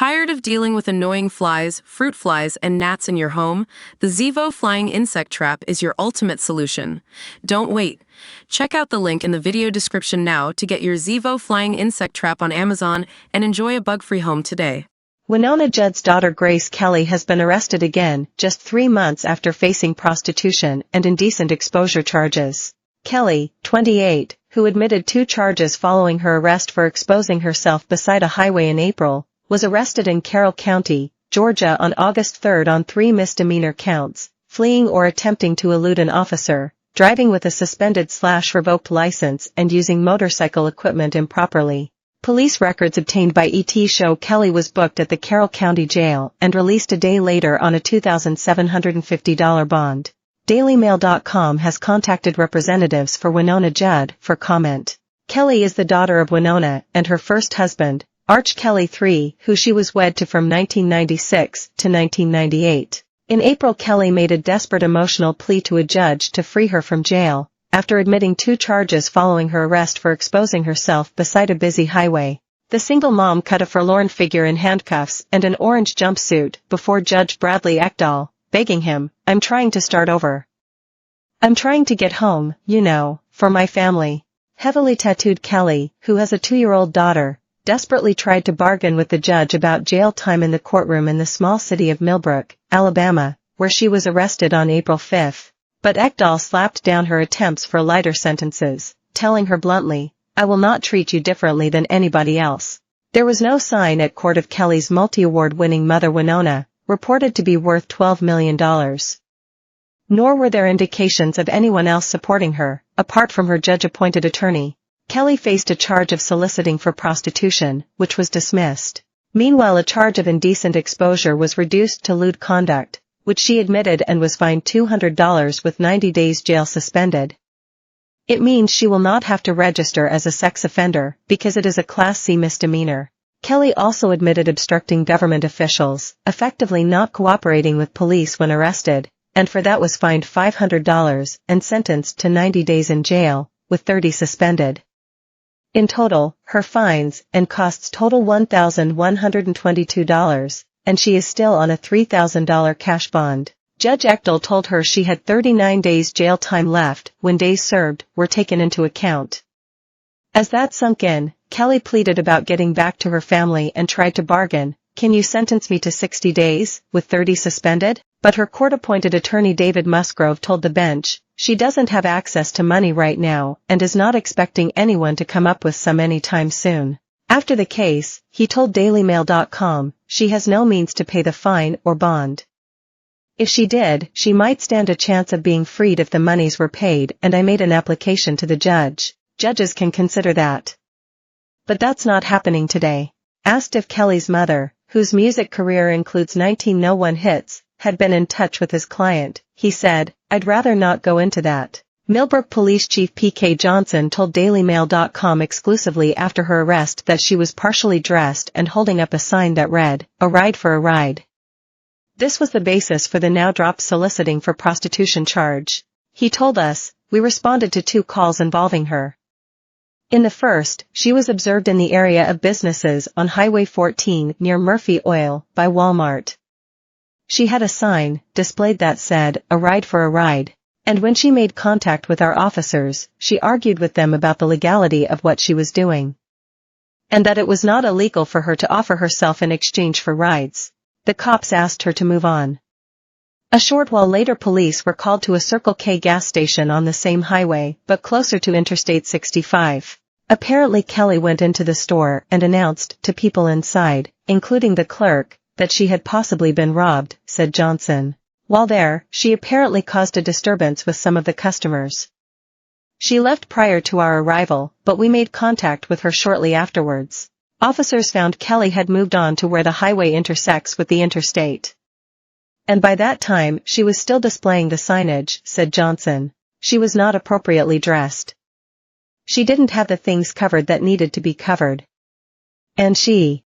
Tired of dealing with annoying flies, fruit flies, and gnats in your home? The Zevo Flying Insect Trap is your ultimate solution. Don't wait. Check out the link in the video description now to get your Zevo Flying Insect Trap on Amazon and enjoy a bug-free home today. Wynonna Judd's daughter Grace Kelley has been arrested again, just 3 months after facing prostitution and indecent exposure charges. Kelley, 28, who admitted 2 charges following her arrest for exposing herself beside a highway in April, was arrested in Carroll County, Georgia on August 3 on 3 misdemeanor counts: fleeing or attempting to elude an officer, driving with a suspended/revoked license, and using motorcycle equipment improperly. Police records obtained by ET show Kelley was booked at the Carroll County Jail and released a day later on a $2,750 bond. DailyMail.com has contacted representatives for Wynonna Judd for comment. Kelley is the daughter of Wynonna and her first husband, Arch Kelley III, who she was wed to from 1996 to 1998. In April, Kelley made a desperate emotional plea to a judge to free her from jail, after admitting 2 charges following her arrest for exposing herself beside a busy highway. The single mom cut a forlorn figure in handcuffs and an orange jumpsuit before Judge Bradley Ekdahl, begging him, "I'm trying to start over. I'm trying to get home, for my family." Heavily tattooed Kelley, who has a 2-year-old daughter, desperately tried to bargain with the judge about jail time in the courtroom in the small city of Millbrook, Alabama, where she was arrested on April 5. But Ekdahl slapped down her attempts for lighter sentences, telling her bluntly, "I will not treat you differently than anybody else." There was no sign at court of Kelley's multi-award-winning mother Wynonna, reported to be worth $12 million. Nor were there indications of anyone else supporting her, apart from her judge-appointed attorney. Kelley faced a charge of soliciting for prostitution, which was dismissed. Meanwhile, a charge of indecent exposure was reduced to lewd conduct, which she admitted and was fined $200 with 90 days jail suspended. It means she will not have to register as a sex offender, because it is a Class C misdemeanor. Kelley also admitted obstructing government officials, effectively not cooperating with police when arrested, and for that was fined $500 and sentenced to 90 days in jail, with 30 suspended. In total, her fines and costs total $1,122, and she is still on a $3,000 cash bond. Judge Ekdahl told her she had 39 days jail time left when days served were taken into account. As that sunk in, Kelley pleaded about getting back to her family and tried to bargain, "Can you sentence me to 60 days, with 30 suspended?" But her court-appointed attorney David Musgrove told the bench, she doesn't have access to money right now and is not expecting anyone to come up with some anytime soon. After the case, he told DailyMail.com, she has no means to pay the fine or bond. If she did, she might stand a chance of being freed if the monies were paid, and I made an application to the judge. Judges can consider that. But that's not happening today. Asked if Kelley's mother, whose music career includes 19 #1 hits, had been in touch with his client, he said, "I'd rather not go into that." Millbrook Police Chief P.K. Johnson told DailyMail.com exclusively after her arrest that she was partially dressed and holding up a sign that read, "A ride for a ride." This was the basis for the now-dropped soliciting for prostitution charge. He told us, "We responded to 2 calls involving her. In the first, she was observed in the area of businesses on Highway 14 near Murphy Oil by Walmart. She had a sign displayed that said, 'A ride for a ride.' And when she made contact with our officers, she argued with them about the legality of what she was doing, and that it was not illegal for her to offer herself in exchange for rides. The cops asked her to move on." A short while later, police were called to a Circle K gas station on the same highway, but closer to Interstate 65. Apparently Kelley went into the store and announced to people inside, including the clerk, that she had possibly been robbed, said Johnson. While there, she apparently caused a disturbance with some of the customers. She left prior to our arrival, but we made contact with her shortly afterwards. Officers found Kelley had moved on to where the highway intersects with the interstate. And by that time, she was still displaying the signage, said Johnson. She was not appropriately dressed. She didn't have the things covered that needed to be covered. And she